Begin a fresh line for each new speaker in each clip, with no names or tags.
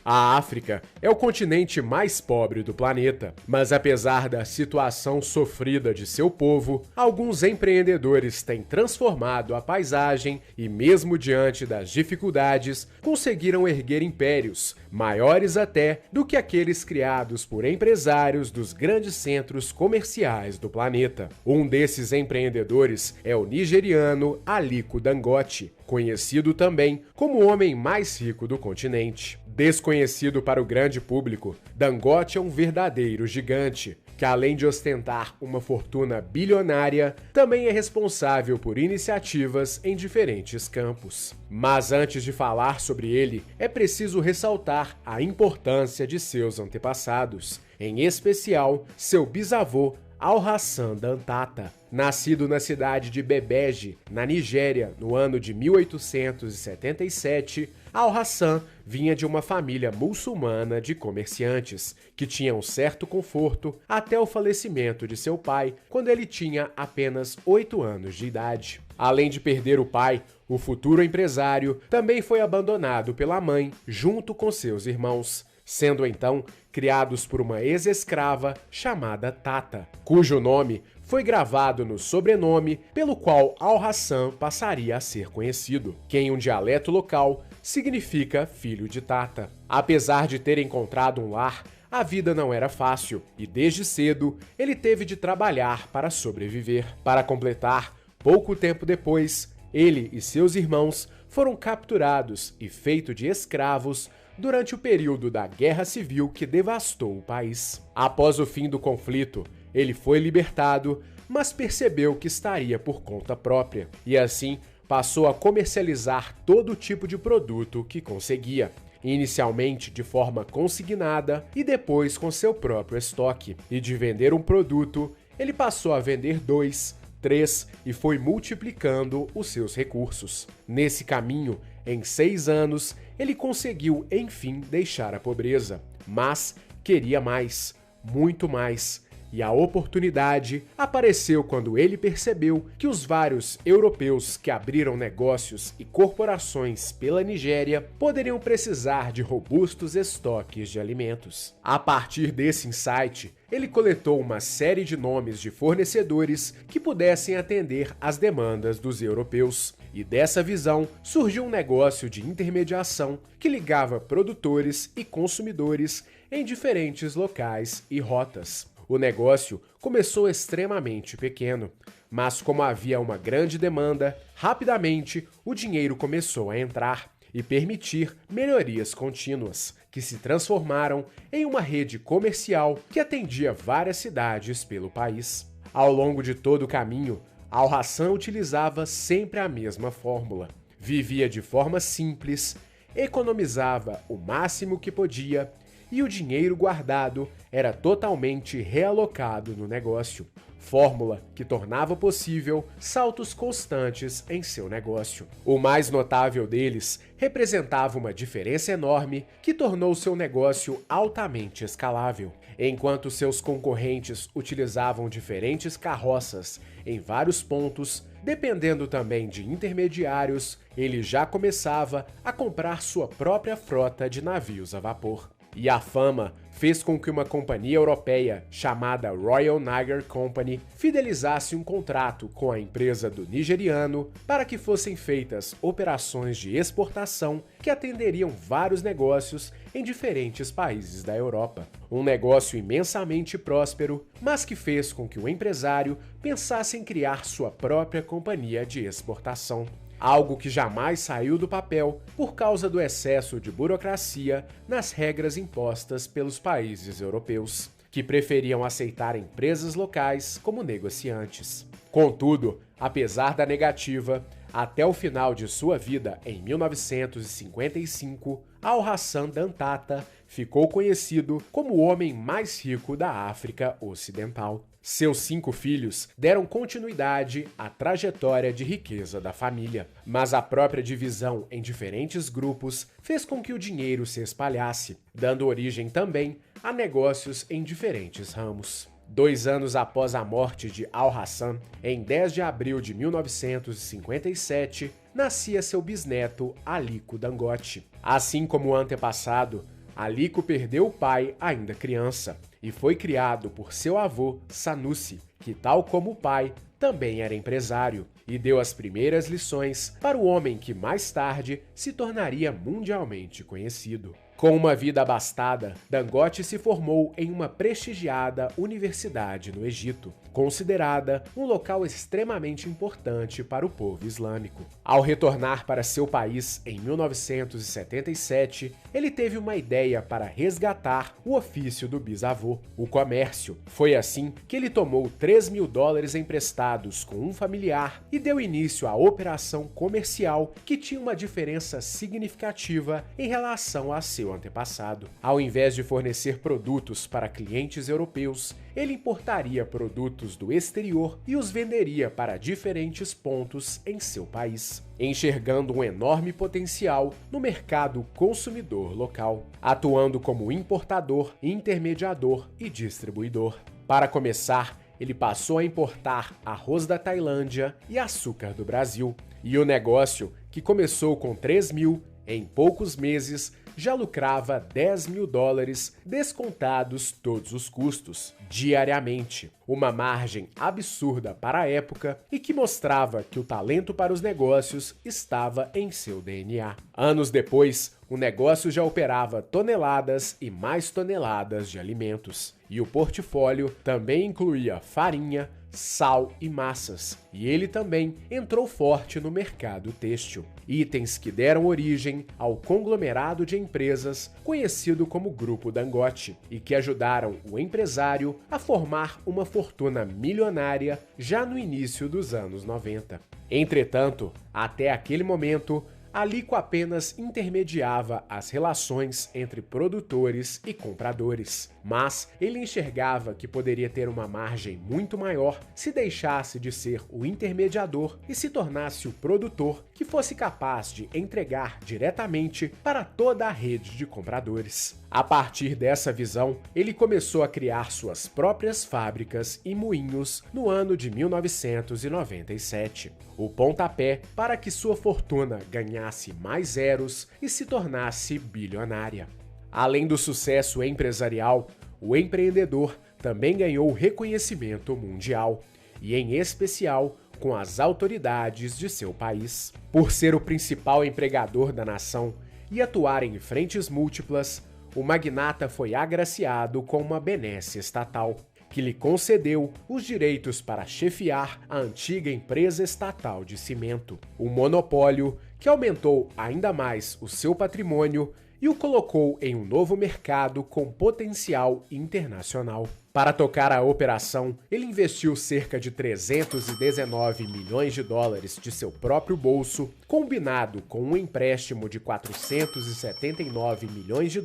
A África é o continente mais pobre do planeta, mas apesar da situação sofrida de seu povo, alguns empreendedores têm transformado a paisagem e, mesmo diante das dificuldades, conseguiram erguer impérios, maiores até do que aqueles criados por empresários dos grandes centros comerciais do planeta. Um desses empreendedores é o nigeriano Aliko Dangote, conhecido também como o homem mais rico do continente. Desconhecido para o grande público, Dangote é um verdadeiro gigante, que além de ostentar uma fortuna bilionária, também é responsável por iniciativas em diferentes campos. Mas antes de falar sobre ele, é preciso ressaltar a importância de seus antepassados, em especial seu bisavô Alhassan Dantata. Nascido na cidade de Bebeji, na Nigéria, no ano de 1877, Alhassan vinha de uma família muçulmana de comerciantes, que tinham certo conforto até o falecimento de seu pai, quando ele tinha apenas 8 anos de idade. Além de perder o pai, o futuro empresário também foi abandonado pela mãe, junto com seus irmãos, sendo então criados por uma ex-escrava chamada Tata, cujo nome foi gravado no sobrenome pelo qual Alhassan passaria a ser conhecido, que em um dialeto local significa filho de Tata. Apesar de ter encontrado um lar, a vida não era fácil e desde cedo ele teve de trabalhar para sobreviver. Para completar, pouco tempo depois, ele e seus irmãos foram capturados e feitos de escravos durante o período da Guerra Civil que devastou o país. Após o fim do conflito, ele foi libertado, mas percebeu que estaria por conta própria e assim passou a comercializar todo tipo de produto que conseguia, inicialmente de forma consignada e depois com seu próprio estoque. E de vender um produto, ele passou a vender 2, 3 e foi multiplicando os seus recursos. Nesse caminho, em 6 anos, ele conseguiu enfim deixar a pobreza, mas queria mais, muito mais. E a oportunidade apareceu quando ele percebeu que os vários europeus que abriram negócios e corporações pela Nigéria poderiam precisar de robustos estoques de alimentos. A partir desse insight, ele coletou uma série de nomes de fornecedores que pudessem atender às demandas dos europeus. E dessa visão surgiu um negócio de intermediação que ligava produtores e consumidores em diferentes locais e rotas. O negócio começou extremamente pequeno, mas como havia uma grande demanda, rapidamente o dinheiro começou a entrar e permitir melhorias contínuas, que se transformaram em uma rede comercial que atendia várias cidades pelo país. Ao longo de todo o caminho, Alhassan utilizava sempre a mesma fórmula. Vivia de forma simples, economizava o máximo que podia e o dinheiro guardado era totalmente realocado no negócio, fórmula que tornava possível saltos constantes em seu negócio. O mais notável deles representava uma diferença enorme que tornou seu negócio altamente escalável. Enquanto seus concorrentes utilizavam diferentes carroças em vários pontos, dependendo também de intermediários, ele já começava a comprar sua própria frota de navios a vapor. E a fama fez com que uma companhia europeia chamada Royal Niger Company fidelizasse um contrato com a empresa do nigeriano para que fossem feitas operações de exportação que atenderiam vários negócios em diferentes países da Europa. Um negócio imensamente próspero, mas que fez com que o empresário pensasse em criar sua própria companhia de exportação. Algo que jamais saiu do papel por causa do excesso de burocracia nas regras impostas pelos países europeus, que preferiam aceitar empresas locais como negociantes. Contudo, apesar da negativa, até o final de sua vida, em 1955, Alhassan Dantata ficou conhecido como o homem mais rico da África Ocidental. Seus 5 filhos deram continuidade à trajetória de riqueza da família, mas a própria divisão em diferentes grupos fez com que o dinheiro se espalhasse, dando origem também a negócios em diferentes ramos. 2 anos após a morte de Alhassan, em 10 de abril de 1957, nascia seu bisneto Aliko Dangote. Assim como o antepassado, Aliko perdeu o pai ainda criança e foi criado por seu avô Sanusi, que, tal como o pai, também era empresário e deu as primeiras lições para o homem que mais tarde se tornaria mundialmente conhecido. Com uma vida abastada, Dangote se formou em uma prestigiada universidade no Egito, considerada um local extremamente importante para o povo islâmico. Ao retornar para seu país em 1977, ele teve uma ideia para resgatar o ofício do bisavô, o comércio. Foi assim que ele tomou $3.000 emprestados com um familiar e deu início à operação comercial que tinha uma diferença significativa em relação a seu antepassado. Ao invés de fornecer produtos para clientes europeus, ele importaria produtos do exterior e os venderia para diferentes pontos em seu país, enxergando um enorme potencial no mercado consumidor local, atuando como importador, intermediador e distribuidor. Para começar, ele passou a importar arroz da Tailândia e açúcar do Brasil, e o negócio, que começou com 3.000, em poucos meses já lucrava $10.000 descontados todos os custos, diariamente. Uma margem absurda para a época e que mostrava que o talento para os negócios estava em seu DNA. Anos depois, o negócio já operava toneladas e mais toneladas de alimentos. E o portfólio também incluía farinha, sal e massas, e ele também entrou forte no mercado têxtil, itens que deram origem ao conglomerado de empresas conhecido como Grupo Dangote e que ajudaram o empresário a formar uma fortuna milionária já no início dos anos 90. Entretanto, até aquele momento, Aliko apenas intermediava as relações entre produtores e compradores, mas ele enxergava que poderia ter uma margem muito maior se deixasse de ser o intermediador e se tornasse o produtor que fosse capaz de entregar diretamente para toda a rede de compradores. A partir dessa visão, ele começou a criar suas próprias fábricas e moinhos no ano de 1997, o pontapé para que sua fortuna ganhasse mais zeros e se tornasse bilionária. Além do sucesso empresarial, o empreendedor também ganhou reconhecimento mundial, e em especial com as autoridades de seu país. Por ser o principal empregador da nação e atuar em frentes múltiplas, o magnata foi agraciado com uma benesse estatal, que lhe concedeu os direitos para chefiar a antiga empresa estatal de cimento, um monopólio que aumentou ainda mais o seu patrimônio e o colocou em um novo mercado com potencial internacional. Para tocar a operação, ele investiu cerca de $319 milhões de seu próprio bolso, combinado com um empréstimo de $479 milhões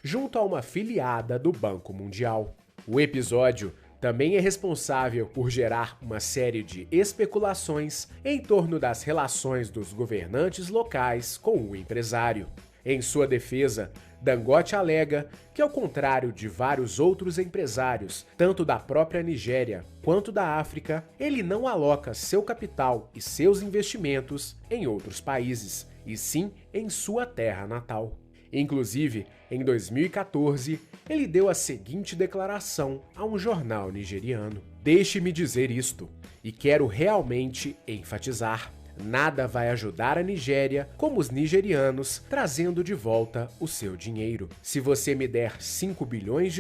junto a uma afiliada do Banco Mundial. O episódio também é responsável por gerar uma série de especulações em torno das relações dos governantes locais com o empresário. Em sua defesa, Dangote alega que, ao contrário de vários outros empresários, tanto da própria Nigéria quanto da África, ele não aloca seu capital e seus investimentos em outros países, e sim em sua terra natal. Inclusive, em 2014, ele deu a seguinte declaração a um jornal nigeriano: "Deixe-me dizer isto, e quero realmente enfatizar. Nada vai ajudar a Nigéria como os nigerianos trazendo de volta o seu dinheiro. Se você me der $5 bilhões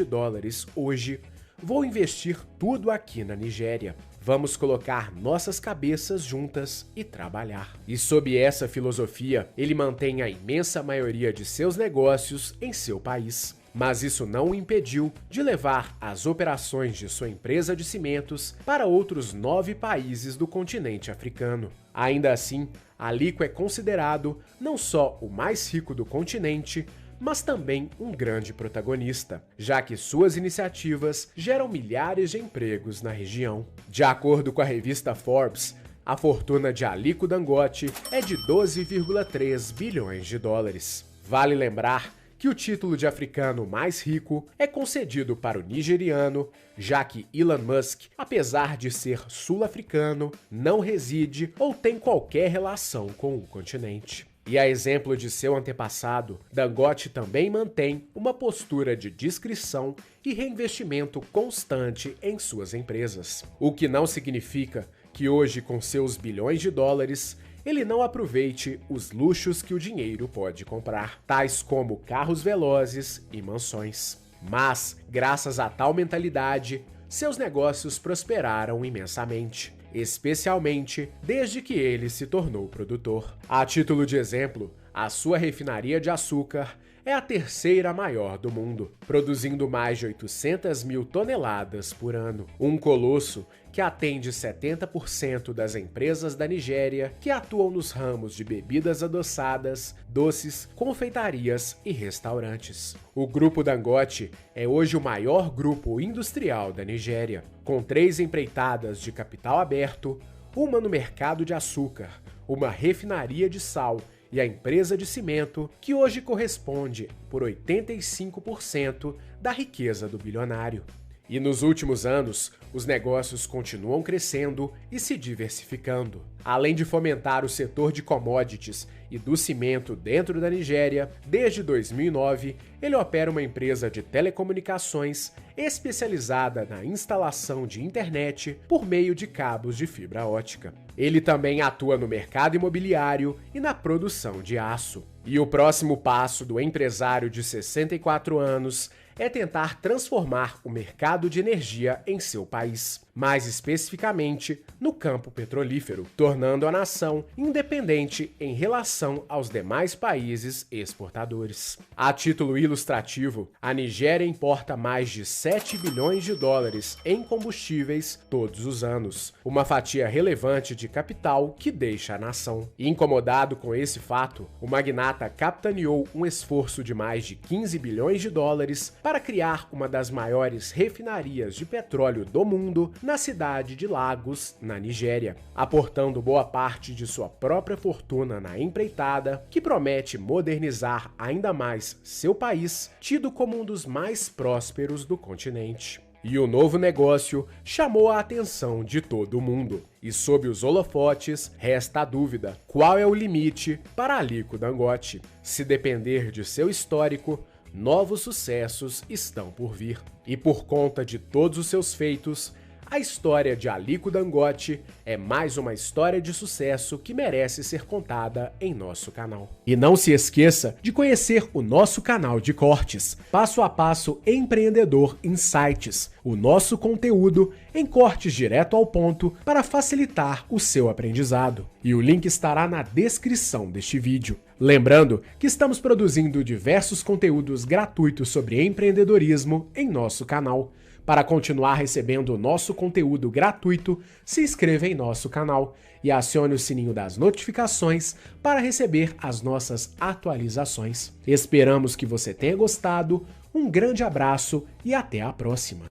hoje, vou investir tudo aqui na Nigéria. Vamos colocar nossas cabeças juntas e trabalhar." E sob essa filosofia, ele mantém a imensa maioria de seus negócios em seu país. Mas isso não o impediu de levar as operações de sua empresa de cimentos para outros 9 países do continente africano. Ainda assim, Aliko é considerado não só o mais rico do continente, mas também um grande protagonista, já que suas iniciativas geram milhares de empregos na região. De acordo com a revista Forbes, a fortuna de Aliko Dangote é de $12,3 bilhões. Vale lembrar que o título de africano mais rico é concedido para o nigeriano, já que Elon Musk, apesar de ser sul-africano, não reside ou tem qualquer relação com o continente. E a exemplo de seu antepassado, Dangote também mantém uma postura de discrição e reinvestimento constante em suas empresas. O que não significa que hoje, com seus bilhões de dólares, ele não aproveite os luxos que o dinheiro pode comprar, tais como carros velozes e mansões. Mas, graças a tal mentalidade, seus negócios prosperaram imensamente, especialmente desde que ele se tornou produtor. A título de exemplo, a sua refinaria de açúcar é a terceira maior do mundo, produzindo mais de 800 mil toneladas por ano. Um colosso que atende 70% das empresas da Nigéria que atuam nos ramos de bebidas adoçadas, doces, confeitarias e restaurantes. O Grupo Dangote é hoje o maior grupo industrial da Nigéria, com 3 empreitadas de capital aberto, uma no mercado de açúcar, uma refinaria de sal e a empresa de cimento, que hoje corresponde por 85% da riqueza do bilionário. E nos últimos anos, os negócios continuam crescendo e se diversificando. Além de fomentar o setor de commodities e do cimento dentro da Nigéria, desde 2009, ele opera uma empresa de telecomunicações especializada na instalação de internet por meio de cabos de fibra ótica. Ele também atua no mercado imobiliário e na produção de aço. E o próximo passo do empresário de 64 anos é tentar transformar o mercado de energia em seu país, mais especificamente no campo petrolífero, tornando a nação independente em relação aos demais países exportadores. A título ilustrativo, a Nigéria importa mais de 7 bilhões de dólares em combustíveis todos os anos, uma fatia relevante de capital que deixa a nação. Incomodado com esse fato, o magnata capitaneou um esforço de mais de 15 bilhões de dólares para criar uma das maiores refinarias de petróleo do mundo na cidade de Lagos, na Nigéria, aportando boa parte de sua própria fortuna na empreitada, que promete modernizar ainda mais seu país, tido como um dos mais prósperos do continente. E o novo negócio chamou a atenção de todo mundo. E sob os holofotes, resta a dúvida: qual é o limite para Aliko Dangote? Se depender de seu histórico, novos sucessos estão por vir. E por conta de todos os seus feitos, a história de Aliko Dangote é mais uma história de sucesso que merece ser contada em nosso canal. E não se esqueça de conhecer o nosso canal de cortes, Passo a Passo Empreendedor Insights, o nosso conteúdo em cortes direto ao ponto para facilitar o seu aprendizado. E o link estará na descrição deste vídeo. Lembrando que estamos produzindo diversos conteúdos gratuitos sobre empreendedorismo em nosso canal. Para continuar recebendo o nosso conteúdo gratuito, se inscreva em nosso canal e acione o sininho das notificações para receber as nossas atualizações. Esperamos que você tenha gostado, um grande abraço e até a próxima!